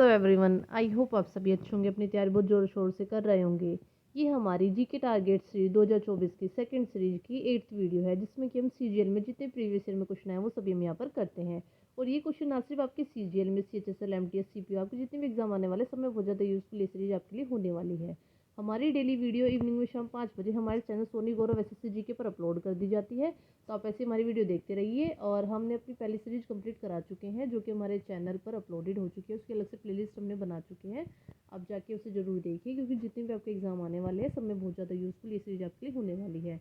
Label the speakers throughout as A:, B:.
A: Hello everyone, I hope आप सभी अच्छे होंगे, अपनी तैयारी बहुत ज़ोर शोर से कर रहे होंगे। ये हमारी जीके टारगेट सीरीज 2024 की सेकंड सीरीज की 8th वीडियो है, जिसमें कि हम सीजीएल में जितने प्रीवियस ईयर में क्वेश्चन आए वो सभी हम यहाँ पर करते हैं। और ये क्वेश्चन ना सिर्फ आपके सीजीएल में, सीएचएसएल, एमटीएस, सीपीओ, आपके जितने भी एग्जाम आने वाले सब में बहुत ज़्यादा यूजफुल ये सीरीज आपके लिए होने वाली है। हमारी डेली वीडियो इवनिंग में शाम 5 बजे हमारे चैनल सोनी गौरव एसएससी जीके पर अपलोड कर दी जाती है। तो आप ऐसे हमारी वीडियो देखते रहिए। और हमने अपनी पहली सीरीज कंप्लीट करा चुके हैं, जो कि हमारे चैनल पर अपलोडेड हो चुकी है। उसकी अलग से प्लेलिस्ट हमने बना चुके हैं, आप जाके उसे ज़रूर देखिए, क्योंकि जितने भी आपके एग्जाम आने वाले हैं सब में बहुत ज़्यादा यूजफुल ये सीरीज आपके लिए होने वाली है।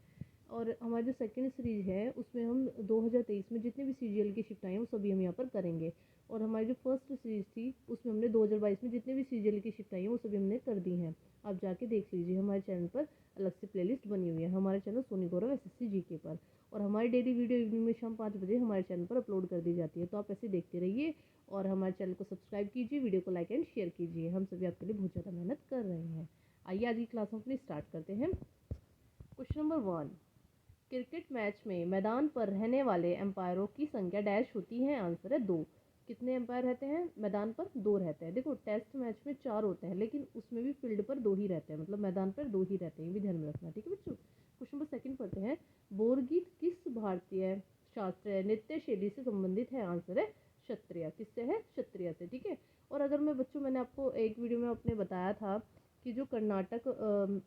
A: और हमारी जो सेकंड सीरीज है उसमें हम 2023 में जितने भी सीरियल की शिफ्ट आई हैं वो सभी हम यहाँ पर करेंगे। और हमारी जो फर्स्ट सीरीज थी उसमें हमने 2022 में जितने भी सीरियल की शिफ्ट आई हैं वो सभी हमने कर दी हैं। आप जाके देख लीजिए, हमारे चैनल पर अलग से प्लेलिस्ट बनी हुई है, हमारे चैनल सोनी गौरव एसएससी जीके पर। और हमारी डेली वीडियो इवनिंग में शाम 5 बजे हमारे चैनल पर अपलोड कर दी जाती है। तो आप ऐसे देखते रहिए और हमारे चैनल को सब्सक्राइब कीजिए, वीडियो को लाइक एंड शेयर कीजिए। हम सभी आपके लिए बहुत ज़्यादा मेहनत कर रहे हैं। आइए आज की क्लास हम अपनी स्टार्ट करते हैं। क्वेश्चन नंबर 1, क्रिकेट मैच में मैदान पर रहने वाले एम्पायरों की संख्या डैश होती है। आंसर है 2। कितने एम्पायर रहते हैं मैदान पर? 2 रहते हैं। देखो, टेस्ट मैच में 4 होते हैं, लेकिन उसमें भी फील्ड पर 2 ही रहते हैं, मतलब मैदान पर 2 ही रहते हैं, ये भी ध्यान में रखना। ठीक है बच्चों, क्वेश्चन नंबर 2 पढ़ते हैं। बोरगीत किस भारतीय शास्त्रीय नृत्य शैली से संबंधित है? आंसर है क्षत्रिय। किससे है? क्षत्रिय से। ठीक है। और अगर मैं बच्चों, मैंने आपको एक वीडियो में अपने बताया था कि जो कर्नाटक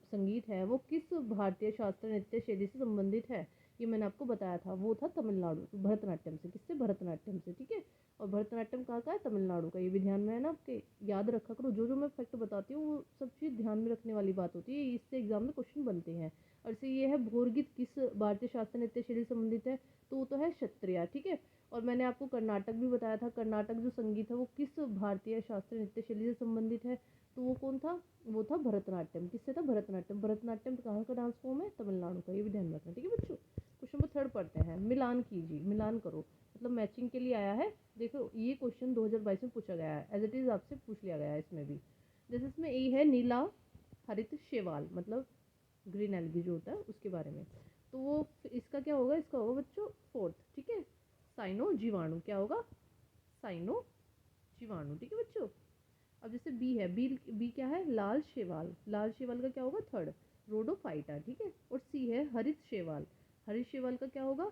A: संगीत है वो किस भारतीय शास्त्रीय नृत्य शैली से संबंधित है, ये मैंने आपको बताया था, वो था तमिलनाडु, भरतनाट्यम से। किससे? भरतनाट्यम से। ठीक है। और भरतनाट्यम कहाँ का है? तमिलनाडु का। ये भी ध्यान में है ना आपके, याद रखा करो। जो जो मैं फैक्ट बताती हूँ वो सब चीज़ ध्यान में रखने वाली बात होती है, इससे एग्जाम में क्वेश्चन बनते हैं। और इसे ये है, भोरगीत किस भारतीय शास्त्रीय नृत्य शैली से संबंधित है, तो वो तो है क्षत्रिय। ठीक है। और मैंने आपको कर्नाटक भी बताया था, कर्नाटक जो संगीत है वो किस भारतीय शास्त्रीय नृत्य शैली से संबंधित है, तो वो कौन था? वो था भरतनाट्यम। किससे था? भरतनाट्यम। भरतनाट्यम कहाँ का डांस फॉर्म है? तमिलनाडु का। ये भी ध्यान रखना। ठीक है बच्चों। क्वेश्चन नंबर 3 पढ़ते हैं। मिलान कीजिए, मिलान करो, मतलब मैचिंग के लिए आया है। देखो, ये क्वेश्चन 2022 में पूछा गया है, एज इट इज आपसे पूछ लिया गया है इसमें भी। जैसे इसमें ए है नीला हरित शैवाल, मतलब ग्रीन एल्गी जो होता है उसके बारे में। तो वो इसका क्या होगा? इसका होगा बच्चों 4th। ठीक है। साइनो जीवाणु। क्या होगा? साइनो जीवाणु। ठीक है बच्चों। अब जैसे बी है, बी बी क्या है? लाल शैवाल। लाल शैवाल का क्या होगा? 3rd, Rhodophyta. ठीक है। और सी है हरित शैवाल। हरित शैवाल का क्या होगा?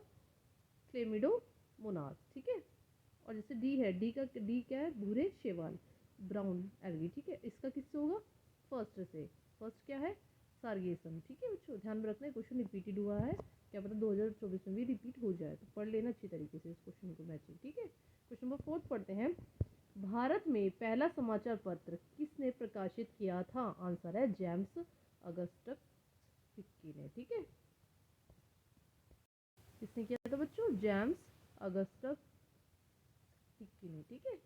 A: क्लेमिडोमोनास। ठीक है। और जैसे डी है, डी क्या है? भूरे शैवाल, ब्राउन एल्गी। ठीक है। इसका किससे होगा? फर्स्ट से। फर्स्ट क्या है? सार्गेसम। ठीक है बच्चों, ध्यान में रखना है, क्वेश्चन रिपीटेड हुआ है, क्या पता 2024 में भी रिपीट हो जाए, तो पढ़ लेना अच्छी तरीके से इस क्वेश्चन को, मैचिंग। ठीक है। क्वेश्चन नंबर 4 पढ़ते हैं। भारत में पहला समाचार पत्र किसने प्रकाशित किया था? आंसर है जेम्स अगस्टस हिक्की ने। ठीक है। किसने किया था बच्चों? जेम्स अगस्टस हिक्की ने। ठीक है।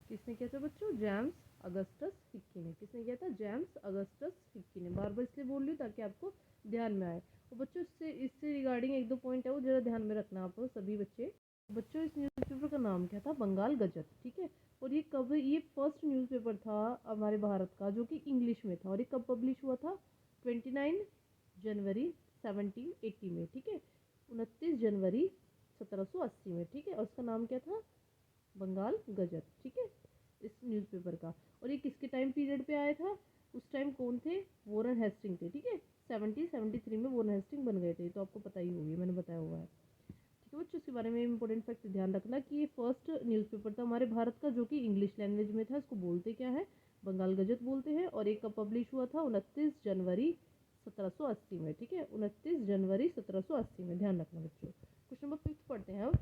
A: किसने किया था बच्चों? जेम्स अगस्टस हिक्की ने। किसने किया था? जेम्स अगस्टस हिक्की ने। बार बार इसलिए बोल रही हूँ ताकि आपको ध्यान में आए। और बच्चों, इससे इससे रिगार्डिंग 1-2 पॉइंट है वो जरा ध्यान में रखना आप सभी बच्चे। बच्चों, इस न्यूज़पेपर का नाम क्या था? बंगाल गजट। ठीक है। और ये कब, ये फर्स्ट न्यूज़पेपर था हमारे भारत का जो कि इंग्लिश में था। और ये कब पब्लिश हुआ था? 29 जनवरी 1780 में। ठीक है। 29 जनवरी 1780 में। ठीक है। और उसका नाम क्या था? बंगाल गजट। ठीक है, इस न्यूज़पेपर का। और ये किसके टाइम पीरियड पे आया था? उस टाइम कौन थे? वॉरेन हेस्टिंग थे। ठीक है। 1773 में वॉरेन हेस्टिंग बन गए थे, तो आपको पता ही होगी, मैंने बताया हुआ है। ठीक है बच्चों, इसके बारे में इंपॉर्टेंट फैक्ट ध्यान रखना कि ये फर्स्ट न्यूज़पेपर था हमारे भारत का जो कि इंग्लिश लैंग्वेज में था। इसको बोलते क्या है? बंगाल गजट बोलते हैं। और एक कब पब्लिश हुआ था? 29 जनवरी 1780 में। ठीक है। 29 जनवरी 1780 में, ध्यान रखना बच्चों। क्वेश्चन नंबर 5 पढ़ते हैं अब।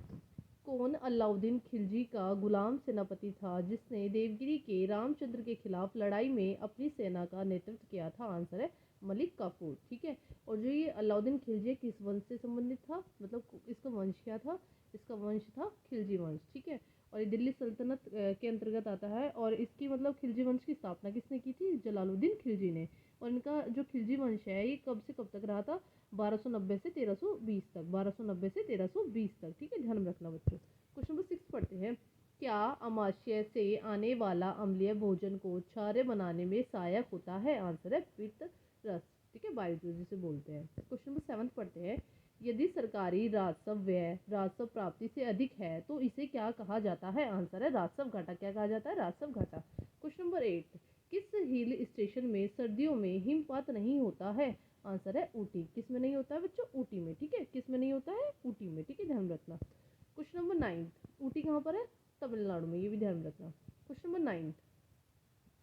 A: कौन अलाउद्दीन खिलजी का गुलाम सेनापति था जिसने देवगिरी के रामचंद्र के खिलाफ लड़ाई में अपनी सेना का नेतृत्व किया था? आंसर है मलिक काफूर। ठीक है। और जो ये अलाउद्दीन खिलजी किस वंश से संबंधित था, मतलब इसका वंश क्या था? इसका वंश था खिलजी वंश। ठीक है। और ये दिल्ली सल्तनत के अंतर्गत आता है। और इसकी मतलब खिलजी वंश की स्थापना किसने की थी? जलालुद्दीन खिलजी ने। और इनका जो खिलजी वंश है ये कब से कब तक रहा था? 1290 से 1320 तक। 1290 से 1320 तक। ठीक है, ध्यान में रखना बच्चों। क्वेश्चन नंबर 6 पढ़ते हैं। क्या अमाशय से आने वाला अम्लीय भोजन को क्षार्य बनाने में सहायक होता है? आंसर है पित्त रस। ठीक है, बायोजूस जिसे बोलते हैं। क्वेश्चन नंबर 7 पढ़ते हैं। यदि सरकारी राजस्व व्यय राजस्व प्राप्ति से अधिक है तो इसे क्या कहा जाता है? आंसर है राजस्व घाटा। क्या कहा जाता है? राजस्व घाटा। क्वेश्चन नंबर 8, किस हिल स्टेशन में सर्दियों में हिमपात नहीं होता है? आंसर है ऊटी। किस में नहीं होता है बच्चों? ऊटी में। ठीक है, किस में नहीं होता है? ऊटी में। ठीक है, ध्यान रखना। क्वेश्चन नंबर 9, ऊटी कहाँ पर है? तमिलनाडु में, ये भी ध्यान रखना। क्वेश्चन नंबर 9,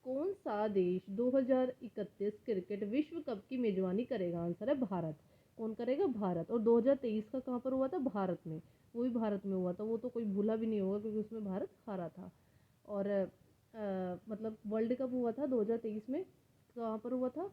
A: कौन सा देश 2031 क्रिकेट विश्व कप की मेजबानी करेगा? आंसर है भारत। कौन करेगा? भारत। और 2023 का कहाँ पर हुआ था? भारत में। वो भी भारत में हुआ था, वो तो कोई भूला भी नहीं होगा क्योंकि उसमें भारत हारा था। और मतलब वर्ल्ड कप हुआ था 2023 में, कहाँ पर हुआ था?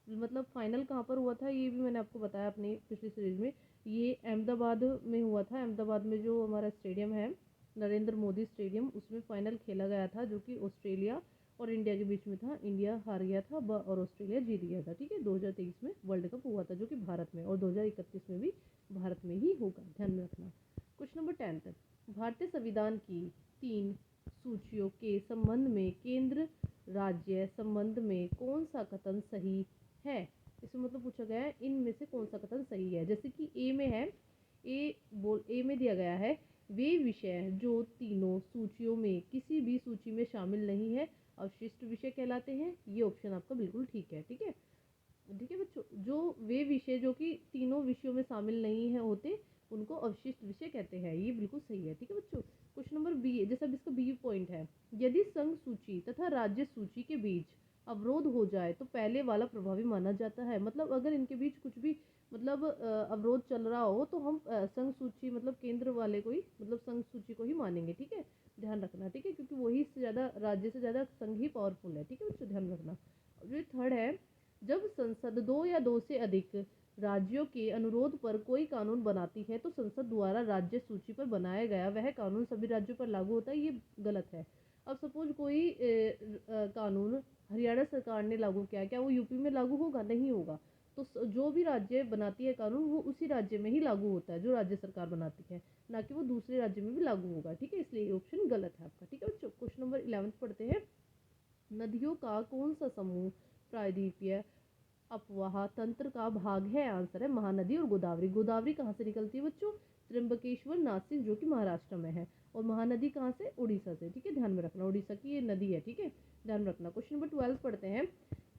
A: मतलब फाइनल कहाँ पर हुआ था ये भी मैंने आपको बताया अपनी पिछली सीरीज में। ये अहमदाबाद में हुआ था। अहमदाबाद में जो हमारा स्टेडियम है, नरेंद्र मोदी स्टेडियम, उसमें फाइनल खेला गया था, जो कि ऑस्ट्रेलिया और इंडिया के बीच में था। इंडिया हार गया था और ऑस्ट्रेलिया जीत गया था। ठीक है, 2023 में वर्ल्ड कप हुआ था जो कि भारत में, और 2031 में भी भारत में ही होगा, ध्यान में रखना। क्वेश्चन नंबर 10, भारतीय संविधान की 3 सूचियों के संबंध में केंद्र राज्य संबंध में कौन सा कथन सही है? इसमें मतलब पूछा गया है इनमें से कौन सा कथन सही है। जैसे कि ए में है, ए में दिया गया है, वे विषय जो तीनों सूचियों में किसी भी सूची में शामिल नहीं है अवशिष्ट विषय कहलाते हैं। ये ऑप्शन आपका बिल्कुल ठीक है। ठीक है, ठीक है बच्चों, जो वे विषय जो कि तीनों विषयों में शामिल नहीं है होते उनको अवशिष्ट विषय कहते हैं। ये बिल्कुल सही है। ठीक है बच्चों, क्वेश्चन नंबर बी, जैसा इसका बी पॉइंट है, यदि संघ सूची तथा राज्य सूची के बीच अवरोध हो जाए तो पहले वाला प्रभावी माना जाता है। मतलब अगर इनके बीच कुछ भी मतलब अवरोध चल रहा हो तो हम संघ सूची मतलब केंद्र वाले को ही, मतलब संघ सूची को ही मानेंगे। ठीक है, ध्यान रखना। ठीक है, क्योंकि वही से ज़्यादा राज्य से ज़्यादा संघ ही पावरफुल है। ठीक है बच्चों, ध्यान रखना। जो थर्ड है, जब संसद 2 या 2 से अधिक राज्यों के अनुरोध पर कोई कानून बनाती है तो संसद द्वारा राज्य सूची पर बनाया गया वह कानून सभी राज्यों पर लागू होता है। ये गलत है। अब सपोज कोई कानून हरियाणा सरकार ने लागू किया, क्या वो यूपी में लागू होगा? नहीं होगा। तो जो भी राज्य बनाती है कानून वो उसी राज्य में ही लागू होता है जो राज्य सरकार बनाती है, ना कि वो दूसरे राज्य में भी लागू होगा। ठीक है, इसलिए ये ऑप्शन गलत है आपका। ठीक है बच्चों, क्वेश्चन नंबर 11 पढ़ते हैं। नदियों का कौन सा समूह प्रायद्वीपीय अपवाह तंत्र का भाग है? आंसर है महानदी और गोदावरी। गोदावरी कहाँ से निकलती है बच्चों? त्र्यंबकेश्वर, नासिक, जो कि महाराष्ट्र में है। और महानदी कहाँ से? उड़ीसा से। ठीक है, ध्यान में रखना, उड़ीसा की ये नदी है। ठीक है, ध्यान रखना। क्वेश्चन नंबर 12 पढ़ते हैं।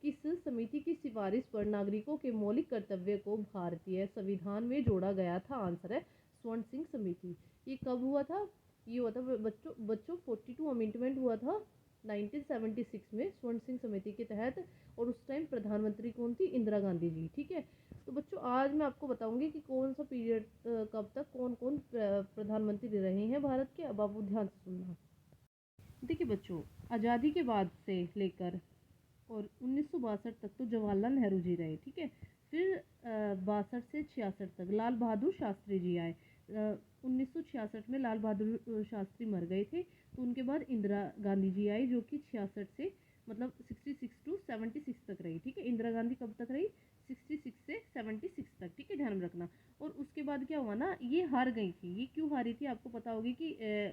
A: किस समिति की सिफारिश पर नागरिकों के मौलिक कर्तव्य को भारतीय संविधान में जोड़ा गया था? आंसर है स्वर्ण सिंह समिति। ये कब हुआ था? ये हुआ था बच्चों 42 अमेंडमेंट हुआ था 1976 में स्वर्ण सिंह समिति के तहत। और उस टाइम प्रधानमंत्री कौन थी? इंदिरा गांधी जी। ठीक है, तो बच्चों आज मैं आपको बताऊंगी कि कौन सा पीरियड कब तक कौन कौन प्रधानमंत्री रहे हैं भारत के। अब आप वो ध्यान से सुनना। देखिए बच्चों, आज़ादी के बाद से लेकर और 1962 तक तो जवाहरलाल नेहरू जी रहे। ठीक है, फिर 62 से 66 तक लाल बहादुर शास्त्री जी आए। 1966 में लाल बहादुर शास्त्री मर गए थे, तो उनके बाद इंदिरा गांधी जी आई, जो कि 66 से मतलब 66 टू 76 तक रही। ठीक है, इंदिरा गांधी कब तक रही? 66 से 76 तक। ठीक है, ध्यान में रखना। और उसके बाद क्या हुआ ना, ये हार गई थी। ये क्यों हारी थी आपको पता होगी कि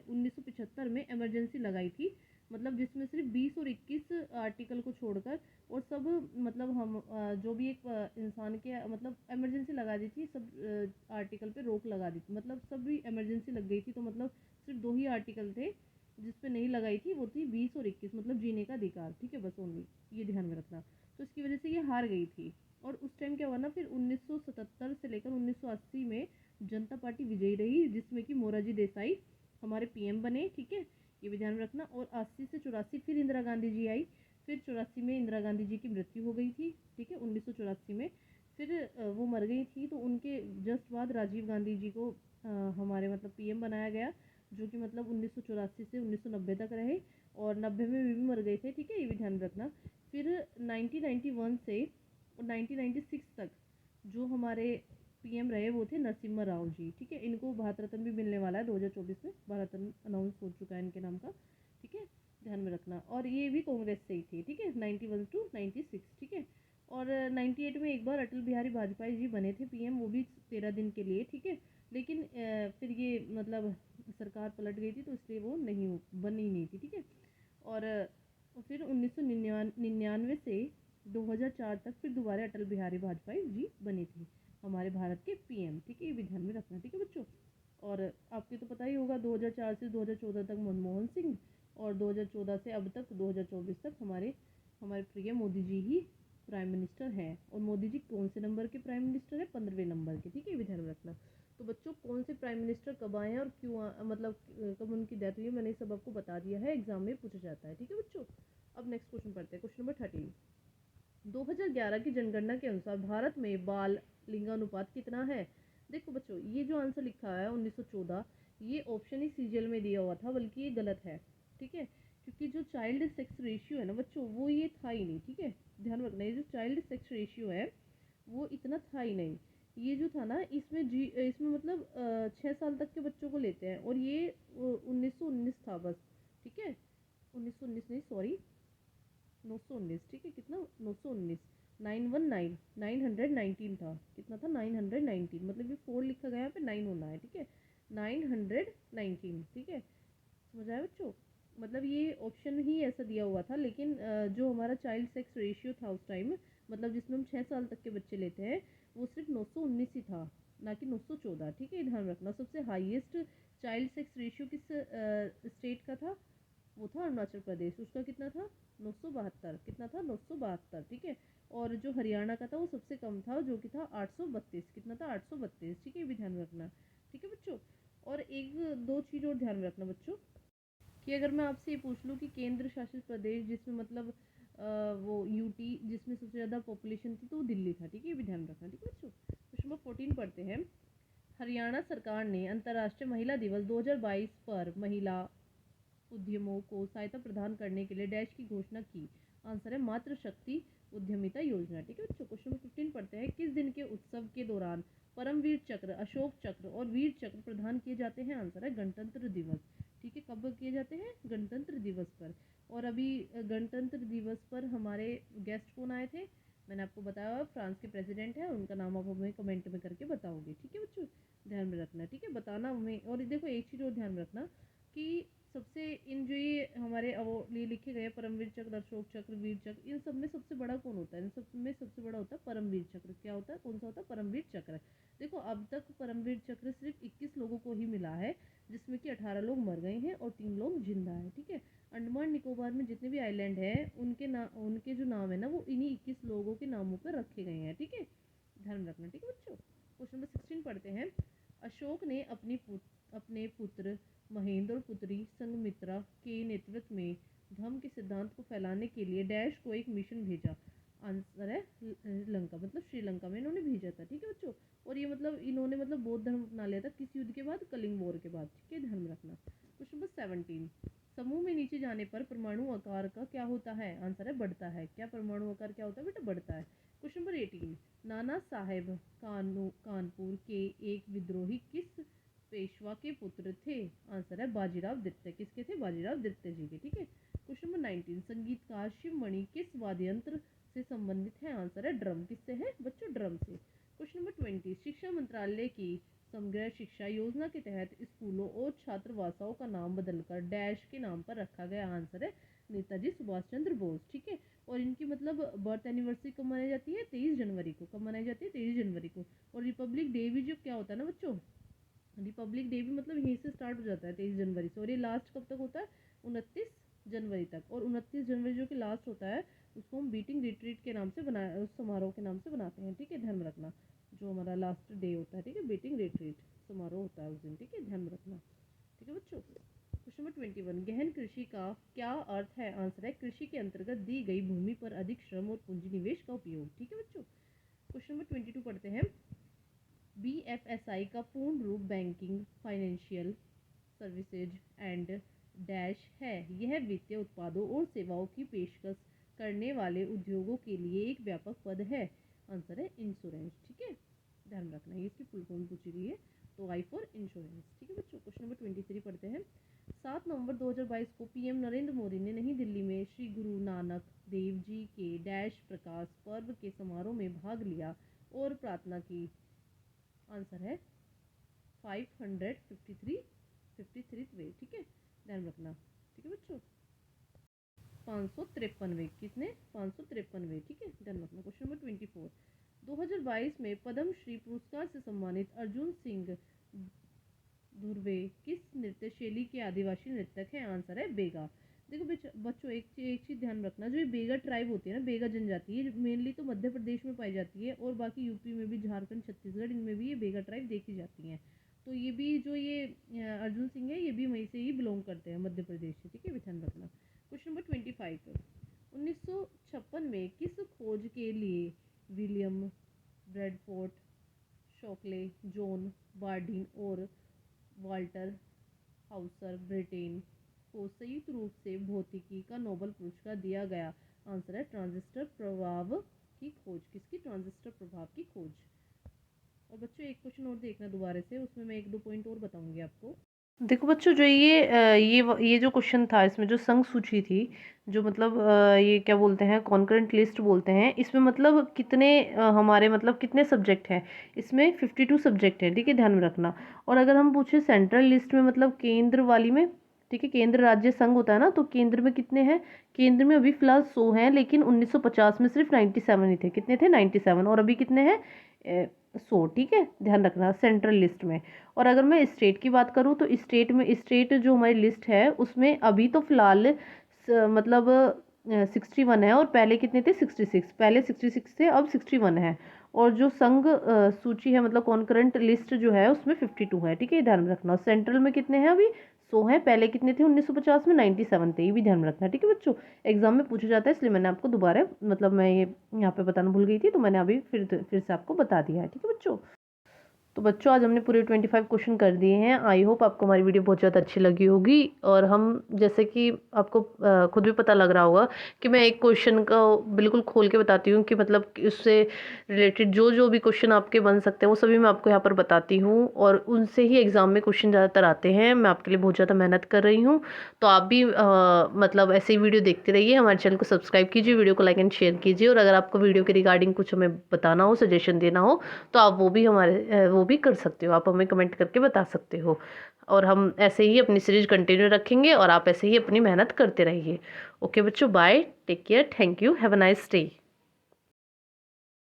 A: 1975 में इमरजेंसी लगाई थी, मतलब जिसमें सिर्फ 20 और 21 आर्टिकल को छोड़कर और सब मतलब हम जो भी एक इंसान के मतलब इमरजेंसी लगा दी थी, सब आर्टिकल पे रोक लगा दी थी। मतलब सब भी इमरजेंसी लग गई थी, तो मतलब सिर्फ 2 ही आर्टिकल थे जिस पे नहीं लगाई थी, वो थी 20 और 21, मतलब जीने का अधिकार। ठीक है, बस ओनली ये ध्यान में रखना। तो इसकी वजह से ये हार गई थी। और उस टाइम क्या हुआ ना, फिर 1977 से लेकर 1980 में जनता पार्टी विजयी रही, जिसमें कि मोरारजी देसाई हमारे पीएम बने। ठीक है, ये भी ध्यान में रखना। और 80 से 84 फिर इंदिरा गांधी जी आई। फिर 84 में इंदिरा गांधी जी की मृत्यु हो गई थी। ठीक है, 1984 में फिर वो मर गई थी, तो उनके जस्ट बाद राजीव गांधी जी को हमारे मतलब पीएम बनाया गया, जो कि मतलब 1984 से 1990 तक रहे, और 90 में भी मर गए थे। ठीक है, ये भी ध्यान रखना। फिर 1991 से 1996 तक जो हमारे पीएम रहे वो थे नरसिम्हा राव जी। ठीक है, इनको भारत रत्न भी मिलने वाला है 2024 में, भारत रत्न अनाउंस हो चुका है इनके नाम का। ठीक है, ध्यान में रखना। और ये भी कांग्रेस से ही थी। ठीक है, 91 टू 96। ठीक है, और 98 में एक बार अटल बिहारी वाजपेयी जी बने थे पीएम, वो भी 13 दिन के लिए। ठीक है, लेकिन फिर ये मतलब सरकार पलट गई थी, तो इसलिए वो नहीं बनी नहीं थी। ठीक है, और फिर 1999 से 2004 तक फिर दोबारा अटल बिहारी वाजपेयी जी बने थे हमारे भारत के पीएम, ठीक है, ये भी ध्यान में रखना, ठीक है बच्चों। और आपको तो पता ही होगा 2004 से 2014 तक मनमोहन सिंह, और 2014 से अब तक 2024 तक हमारे हमारे प्रिय मोदी जी ही प्राइम मिनिस्टर हैं। और मोदी जी कौन से नंबर के प्राइम मिनिस्टर है? 15वें नंबर के, ठीक है, ये भी ध्यान में रखना। तो बच्चों कौन से प्राइम मिनिस्टर कब आए हैं और क्यों मतलब कब उनकी डेथ हुई है, मैंने सब आपको बता दिया है, एग्जाम में पूछा जाता है, ठीक है बच्चों। अब नेक्स्ट क्वेश्चन पढ़ते हैं, क्वेश्चन नंबर 13। 2011 की जनगणना के अनुसार भारत में बाल लिंगानुपात कितना है? देखो बच्चों, ये जो आंसर लिखा है 1914, ये ऑप्शन ही सीजीएल में दिया हुआ था, बल्कि ये गलत है, ठीक है। क्योंकि जो चाइल्ड सेक्स रेशियो है ना बच्चों, वो ये था ही नहीं, ठीक है, ध्यान रखना। ये जो चाइल्ड सेक्स रेशियो है वो इतना था ही नहीं। ये जो था ना, इसमें मतलब 6 साल तक के बच्चों को लेते हैं, और ये 1919 था बस, ठीक है। 1919 नहीं, सॉरी, 919, ठीक है, कितना? 919, 919, 919 था, कितना था? 919, मतलब ये 4 लिखा गया, यहाँ पे 9 होना है, ठीक है, 919, ठीक है, समझ आया बच्चों। मतलब ये ऑप्शन ही ऐसा दिया हुआ था, लेकिन जो हमारा चाइल्ड सेक्स रेशियो था उस टाइम, मतलब जिसमें हम 6 साल तक के बच्चे लेते हैं, वो सिर्फ 919 ही था, ना कि 914, ठीक है, ध्यान रखना। सबसे हाईएस्ट चाइल्ड सेक्स रेशियो किस स्टेट का था? वो था अरुणाचल प्रदेश, उसका कितना था? 972, कितना था? 972, ठीक है। और जो हरियाणा का था वो सबसे कम था, जो कि था 832, कितना था? 832, ठीक है, ये भी ध्यान रखना, ठीक है बच्चों। और एक दो चीज़ और ध्यान में रखना बच्चों, कि अगर मैं आपसे ये पूछ लूँ कि केंद्र शासित प्रदेश जिसमें मतलब वो यूटी जिसमें सबसे ज़्यादा पॉपुलेशन थी, तो वो दिल्ली था, ठीक है, ये भी ध्यान रखना, ठीक है बच्चों। क्वेश्चन नंबर 14 पढ़ते हैं। हरियाणा सरकार ने अंतर्राष्ट्रीय महिला दिवस 2022 पर महिला उद्यमों को सहायता प्रदान करने के लिए डैश की घोषणा की। आंसर है मातृ शक्ति उद्यमिता योजना, ठीक है बच्चों। क्वेश्चन नंबर 15 पढ़ते हैं। किस दिन के उत्सव के दौरान परमवीर चक्र, अशोक चक्र और वीर चक्र प्रदान किए जाते हैं? आंसर है गणतंत्र दिवस, ठीक है, कब किए जाते हैं? गणतंत्र दिवस पर। और अभी गणतंत्र दिवस पर हमारे गेस्ट कौन आए थे? मैंने आपको बताया, फ्रांस के प्रेसिडेंट है, उनका नाम आप हमें कमेंट में करके बताओगे, ठीक है बच्चों, ध्यान में रखना, ठीक है, बताना हमें। और देखो एक चीज़ और ध्यान में रखना, कि सबसे इन जो ये हमारे ये लिखे गए परमवीर चक्र, अशोक चक्र, वीर चक्र, इन सब में सबसे बड़ा कौन होता है? इन सब में सबसे बड़ा होता है परमवीर चक्र। क्या होता है? कौन सा होता है? परमवीर चक्र। देखो अब तक परमवीर चक्र सिर्फ 21 लोगों को ही मिला है, जिसमें कि 18 लोग मर गए हैं और 3 लोग जिंदा है, ठीक है। अंडमान निकोबार में जितने भी आइलैंड हैं, उनके जो नाम है ना, वो इन्हीं 21 लोगों के नामों पर रखे गए हैं, ठीक है, ध्यान में रखना, ठीक है बच्चों। क्वेश्चन नंबर 16 पढ़ते हैं। अशोक ने अपने पुत्र महेंद्र और पुत्री संघमित्रा के नेतृत्व में धम्म के सिद्धांत को फैलाने के लिए डैश को एक मिशन भेजा। आंसर है लंका, मतलब श्रीलंका में इन्होंने भेजा था, ठीक है बच्चों। और ये मतलब इन्होंने मतलब बौद्ध धर्म अपना लिया था किस युद्ध के बाद? कलिंग वॉर के बाद, ठीक है, ध्यान में रखना। Question number 17। समूह में नीचे जाने पर परमाणु आकार का क्या होता है? आंसर है बढ़ता है। क्या परमाणु आकार क्या होता है बेटा? बढ़ता है। Question number 18। नाना साहेब कानपुर के एक विद्रोही किस पेशवा के पुत्र थे? आंसर है बाजीराव द्वितीय। किसके थे? बाजीराव द्वितीय जी के, ठीक है। Question number 19। संगीतकार शिवमणि किस वाद्य यंत्र से संबंधित है? आंसर है ड्रम। किससे है बच्चों? ड्रम से। Question number 20। शिक्षा मंत्रालय की समग्र शिक्षा योजना के तहत स्कूलों और छात्रावासों का नाम बदलकर डैश के नाम पर रखा गया। आंसर है नेताजी सुभाष चंद्र बोस, ठीक है। और इनकी मतलब बर्थ एनिवर्सरी कब मनाई जाती है? 23 जनवरी को। कब मनाई जाती है? 23 जनवरी को। और रिपब्लिक डे भी जो क्या होता है ना बच्चों, रिपब्लिक डे भी मतलब यहीं से स्टार्ट हो जाता है 23 जनवरी से, और ये लास्ट कब तक होता है? 29 जनवरी तक। और 29 जनवरी जो कि लास्ट होता है, उसको हम बीटिंग रिट्रीट के नाम से उस समारोह के नाम से बनाते हैं, ठीक है, ध्यान में रखना। जो हमारा लास्ट डे होता है, ठीक है, बीटिंग रिट्रीट समारोह होता है उस दिन, ठीक है, ध्यान में रखना, ठीक है बच्चों। Question number 21। गहन कृषि का क्या अर्थ है? आंसर है कृषि के अंतर्गत दी गई भूमि पर अधिक श्रम और पूंजी निवेश का उपयोग, ठीक है बच्चों। क्वेश्चन नंबर 22 पढ़ते हैं। बीएफएसआई का पूर्ण रूप banking, financial services and dash है। यह वित्तीय उत्पादों और सेवाओं की पेशकश करने वाले उद्योगों के लिए एक व्यापक पद है। आंसर है इंश्योरेंस, ठीक है, ध्यान रखना, ये इसकी फुल फॉर्म पूछी गई है, तो आई फॉर इंश्योरेंस, ठीक है बच्चों। क्वेश्चन नंबर 23 पढ़ते हैं। 7 नवंबर 2022 को पीएम नरेंद्र मोदी ने नई दिल्ली में श्री गुरु नानक देव जी के डैश प्रकाश पर्व के समारोह में भाग लिया और प्रार्थना की। आंसर है 553 ठीक है, ध्यान रखना, ठीक है बच्चों। 553, कितने? 553, ठीक है, ध्यान रखना। Question number 24। 2022 में पद्म श्री पुरस्कार से सम्मानित अर्जुन सिंह धुर्वे किस नृत्य शैली के आदिवासी नृतक हैं? आंसर है बेगा। देखो बच्चों, एक चीज़ ध्यान रखना, जो ये बेगा ट्राइब होती है ना, बेगा जनजाति, ये मेनली तो मध्य प्रदेश में पाई जाती है और बाकी यूपी में भी, झारखंड, छत्तीसगढ़, इनमें भी ये बेगा ट्राइब देखी जाती हैं। तो ये भी जो ये अर्जुन सिंह है, ये भी वहीं से ही बिलोंग करते हैं, मध्य प्रदेश से। ठीक है, ध्यान रखना। क्वेश्चन नंबर 25, 1956 में किस खोज के लिए William Bradford, Shockley, John Bardeen और वाल्टर हाउसर ब्रिटेन को संयुक्त रूप से भौतिकी का नोबेल पुरस्कार दिया गया? आंसर है ट्रांजिस्टर प्रभाव की खोज। किसकी? ट्रांजिस्टर प्रभाव की खोज। और बच्चों, एक क्वेश्चन और देखना दोबारा से, उसमें मैं 1-2 पॉइंट और बताऊंगी आपको। देखो बच्चों, जो ये जो क्वेश्चन था, इसमें जो संघ सूची थी, जो मतलब ये क्या बोलते हैं, कॉन्करेंट लिस्ट बोलते हैं, इसमें मतलब कितने हमारे मतलब कितने सब्जेक्ट हैं? इसमें 52 सब्जेक्ट हैं। ठीक है, ध्यान में रखना। और अगर हम पूछे सेंट्रल लिस्ट में, मतलब केंद्र वाली में, ठीक है, केंद्र राज्य संघ होता है ना, तो केंद्र में कितने हैं? केंद्र में अभी फिलहाल 100 हैं, लेकिन 1950 में सिर्फ 97 ही थे। कितने थे? 97। और अभी कितने हैं? 100। ठीक है, ध्यान रखना, सेंट्रल लिस्ट में। और अगर मैं स्टेट की बात करूँ, तो स्टेट जो हमारी लिस्ट है, उसमें अभी तो फिलहाल मतलब 61 है, और पहले कितने थे? 66। पहले 66 थे, अब 61 है। और जो संघ सूची है, मतलब कॉन्करेंट लिस्ट जो है, उसमें 52 है। ठीक है, ध्यान में रखना। सेंट्रल में कितने हैं? अभी 100 हैं। पहले कितने थे? 1950 में 97 थे। ये भी ध्यान में रखना। ठीक है बच्चों, एग्जाम में पूछा जाता है, इसलिए मैंने आपको दोबारा, मतलब मैं ये यहाँ पे बताना भूल गई थी, तो मैंने अभी फिर से आपको बता दिया है। ठीक है बच्चों, तो बच्चों आज हमने पूरे 25 क्वेश्चन कर दिए हैं। आई होप आपको हमारी वीडियो बहुत ज़्यादा अच्छी लगी होगी। और हम, जैसे कि आपको खुद भी पता लग रहा होगा कि मैं एक क्वेश्चन का बिल्कुल खोल के बताती हूँ, कि मतलब कि उससे रिलेटेड जो जो भी क्वेश्चन आपके बन सकते हैं, वो सभी मैं आपको यहाँ पर बताती हूँ। और उनसे ही एग्ज़ाम में क्वेश्चन ज़्यादातर आते हैं। मैं आपके लिए बहुत ज़्यादा मेहनत कर रही हूँ। तो आप भी मतलब ऐसे ही वीडियो देखते रहिए। हमारे चैनल को सब्सक्राइब कीजिए, वीडियो को लाइक एंड शेयर कीजिए। और अगर आपको वीडियो के रिगार्डिंग कुछ हमें बताना हो, सजेशन देना हो, तो आप वो भी कर सकते हो। आप हमें कमेंट करके बता सकते हो। और हम ऐसे ही अपनी सीरीज कंटिन्यू रखेंगे, और आप ऐसे ही अपनी मेहनत करते रहिए। ओके बच्चों, bye, take care, thank you, have a nice day.